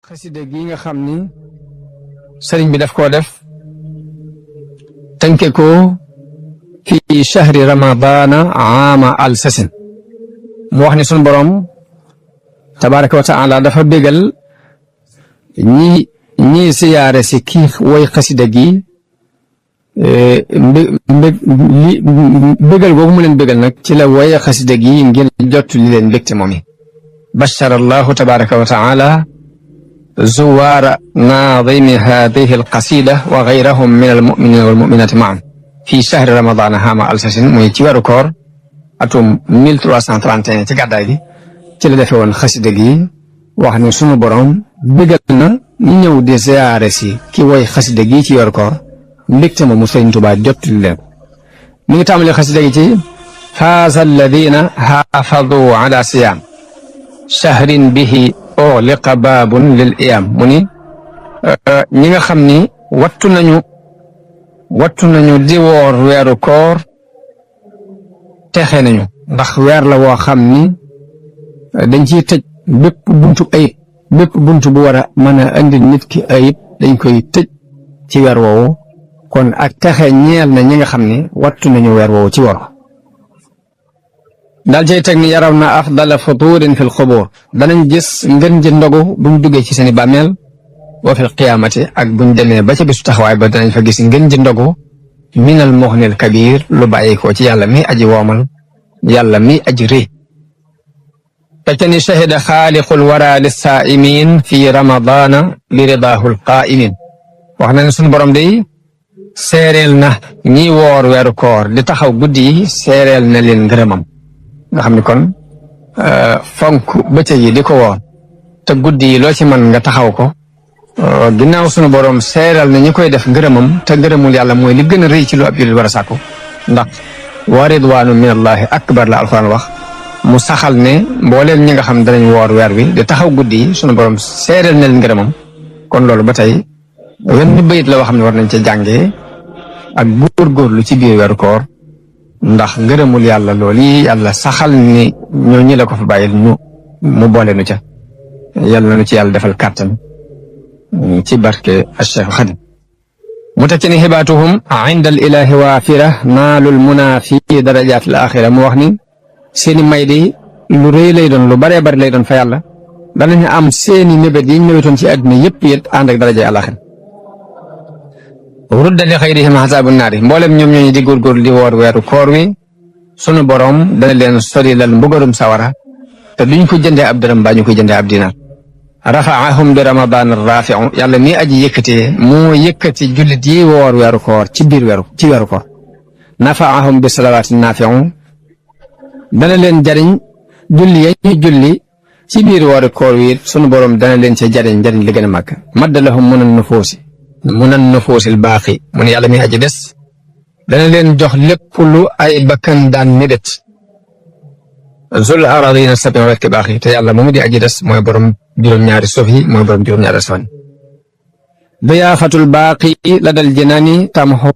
xasida gi nga xam ni sëriñ bi daf koo def tënke ko fi shahri ramadana aama al sasin mu wax ni sun borom tabaraka wa taala dafa bégal ñi siyaare si kii way xasida gi bégal googu mu leen bégal nag ci la way xasida gi ngir jot li leen mbégte moom yi bashara allahu tabaraka wa taala زوار ناظم هذه القصيدة وغيرهم من المؤمنين والمؤمنات معا في شهر رمضان عام السسين muy ci weeru koor atum 1331 ci gàddaay gi ci la defee woon xasida gi wax ne sunu borom bégal na ñu ñëw di ziyaare si ki woy xasida gi ci weeru koor mbégte ma mu Sëriñ Tuubaa jottali leen mi ngi tàmbalee xasida gi ci faaza alladina xaafadu ala siyaam shahrin bihi ughliqa baabun lil iyaam mu ni ñi nga xam ni wattu nañu di woor weeru koor texe nañu ndax weer la woo xam ni dañ ciy tëj bépp buntu ayib bépp buntu bu war a mën a indi nit ki ayib dañ koy tëj ci weer woowu kon ak texe ñeel na ñi nga xam ni wattu nañu weer woowu ci woor daal cay teg ni yaraw na afdala futurin fil xubur danañ gis ngën ji ndogu buñ duggee ci seeni bàmmeel wa fil qiyaamati ak buñ demee ba ca bisu taxawaay ba danañ fa gis ngën ji ndogu minal muxnil kabir lu bàyyi ko ci yàlla mi aji woomal yàlla mi aji rëy te ni shahida xaaliqul wara lissaa'imin fi ramadana li ridaahul qaa'imin wax na ne sunu borom day seereel na ñi woor weeru koor di taxaw guddi yi seereel na leen ngërëmam nga xam ni kon fonk bëccëg yi di ko woor te guddi yi loo ci mën nga taxaw ko ginnaaw sunu borom seeral na ñi koy def ngërëmam te ngërëmul yàlla mooy li gën a rëy ci lu ab jullit war a sàkku ndax wa ridwaanu minallahi akbar la alxuraan wax mu saxal ne mbooleem ñi nga xam danañ woor weer wi di taxaw guddi yi sunu borom seeral na leen ngërëmam kon loolu ba tey wenn bayit la woo xam ne war nañ ca jàngee ak góorgóorlu ci biir weeru koor ndax ngërëmul yàlla loolu yi yàlla saxal ni ñoo ñi la ko fa bàyyil mu boole nu ca yàlla na nu ci yàlla defal kàttan ci barke Cheikh Xadim mu teg ci ni xibaatuhum inda al ilahi waafira naalul muna fi darajaat al axira mu wax ni seeni may di lu rëy lay doon lu baree bari lay doon fa yàlla danañu am seeni mébét yi ñëwetoon ci àdduna yëpp yët ànd ak daraja alaxira rudda li xayrihim xasaabu naari mboolem ñoom ñooñu di góorgóorlu di woor weeru koor wi sunu borom dana leen solilal mbugalum sawara te duñ ko jëndee ab dërëm baa ñu koy jëndee ab dinaar rafaahum bi ramadan rafiu yàlla mi aji yëkkatee moo yëkkati jullit yi woor weeru koor ci weeru koor nafaahum bi salawaati nafiu dana leen jariñ julli ya ñu julli ci biir weeru koor wi sunu borom dana leen ca jariñ li gën a màgg madda lahum munan nufuusil baaqi mu ne yàlla mi aji des dana leen jox lépp lu ay bakkan daan mébét zul aradina sabi wekki baaxi te yàlla moomu di aji des mooy borom juróom-ñaari suuf yi mooy borom juróom-ñaari asamaan diyaafatul baaqi la dal jinaani tamxu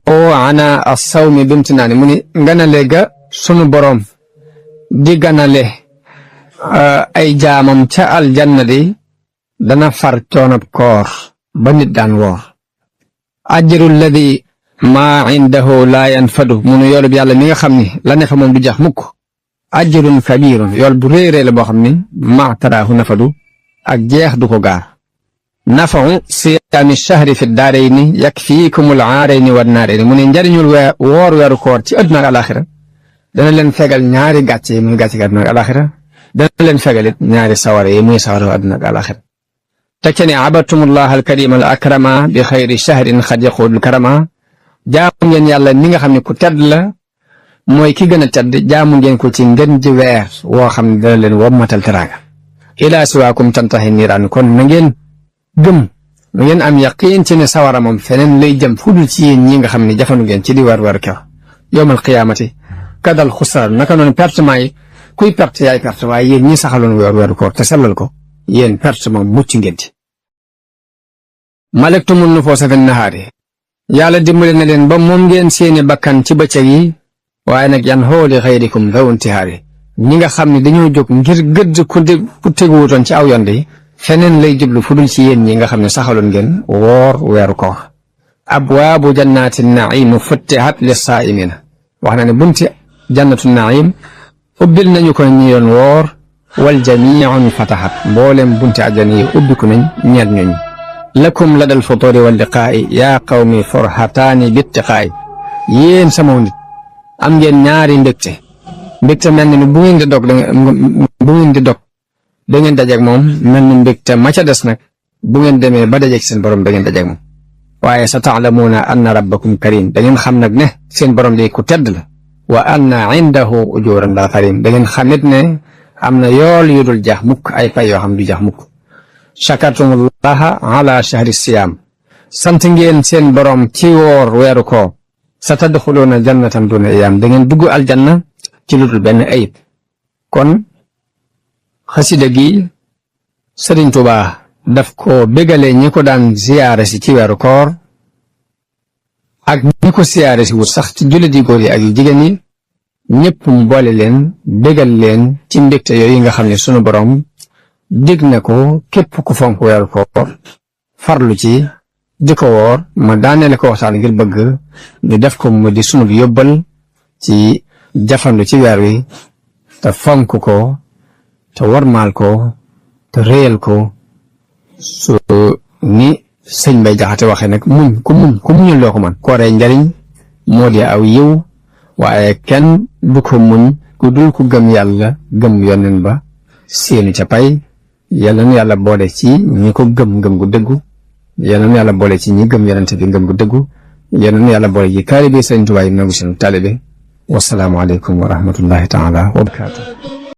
ana assawmi bimtinaani mu ni ganale ga sunu borom di ganale ay jaamam ca aljanna di dana far coonab koor ba nit daan woor ajru alladi maa indahu laa yanfadu munu yoolub yàlla mi nga xam ni la ne fa moom du jax mukk ajrun kabirun yool bu réerée la boo xam ni maa taraahu nafadu ak jeex du ko gaar nafahu siyaami shahri fi daarayni yakfiikumul aarayni wa naarayni mu ne njariñul woor weeru koor ci àdduna ak alaxira dana leen fegal ñaari gàcce yi muy gàcce gi àdduna ak alaxira dana leen fegal it ñaari sawara yi muy sawara àdduna ak alaxira te ca ne abatumullah alkarima al akrama bi xayri shahrin xad yaqudul karama jaamu ngeen yàlla mi nga xam ne ku tedd la mooy ki gën a tedd jaamu ngeen ko ci ngën ji weer woo xam ne dana leen wommatal teraanga ilaa siwaakum tantahi niiraan kon na ngeen gëm na ngeen am yaqiin ci ne sawara moom feneen lay jëm fudul ci yéen ñi nga xam ne jafandu ngeen ci di war kew yowmal qiyaamati kadal xusraan naka noonu pertement yi kuy perte yaay perte waaye yéen ñi saxaloon weeru koor te sellal ko yéen perte moom mucc ngeen ci malektumun nufuusa fin nahaari yàlla dimbale na leen ba moom ngeen seeni bakkan ci bëccëg yi waaye nag yan xooli xayrikum daw intihaari ñi nga xam ne dañoo jóg ngir gëdd ku teguwutoon ci aw yoon de feneen lay jublu fu dul ci yéen ñi nga xam ne saxaloon ngeen woor weeru koor abwaabu jannaati naim futtihat lissaa'imina wax na ne bunti jannatu naim ubbil nañu ko ñi doon woor wal jamiun fatahat mboolem bunti àjjana yi ubbiku nañ ñeel ñooñ lakum ladal futuri wal liqaa'i yaa qawmi forhataani bittiqaa'i yéen sama nit am ngeen ñaari mbégte mel ni bu ngeen di dog da ngeen dajeeg moom mel ni mbégte ma ca des nag bu ngeen demee ba dajeeg seen borom da ngeen dajeeg moom waaye sa taalamuuna anna rabbakum karim da ngeen xam nag ne seen borom di ku tedd la wa anna indahu ujuran la karim da ngeen xamit ne am na yool yu dul jax mukk ay pay yoo xam du jax mukk shakartumullaha ala shahri siyam sant ngeen seen borom ci woor weeru ko sa tadxuluuna jannatan duna iyam da ngeen dugg aljanna ci lu dul benn ayib kon xasida gi Sëriñ Tuubaa daf ko bégalee ñi ko daan ziyaare si ci weeru koor ak ñi ko siyaare si wut sax ci jullit yi góor yi ak yu jigéen ñi ñëpp mu boole leen bégal leen ci mbégte yooyu nga xam ne sunu borom dig na ko képp ku fonk weeru koor farlu ci di ko woor ma daaneele ko waxtaan ngir bëgg ñu def ko mu di sunu yóbbal ci jafandu ci weer wi te fonk ko te warmaal ko te réyal ko su ni sëñ Mbay Jaxate waxee nag ku muñul loo ko man kooree njariñ moo di aw yiw waaye kenn du ko muñ ku dul ku gëm yàlla gëm yonen ba seenu ca pay yàlla nu yàlla boole ci ñi ko gëm gu dëggu yàlla nu yàlla boole ci ñi gëm yonente bi ngëm gu dëggu yàlla nu yàlla boole ci taalibe Sëriñ Tuubaa yi nangu seen taalibe wasalaamu aleykum wa rahmatullahi taala wa barakaatu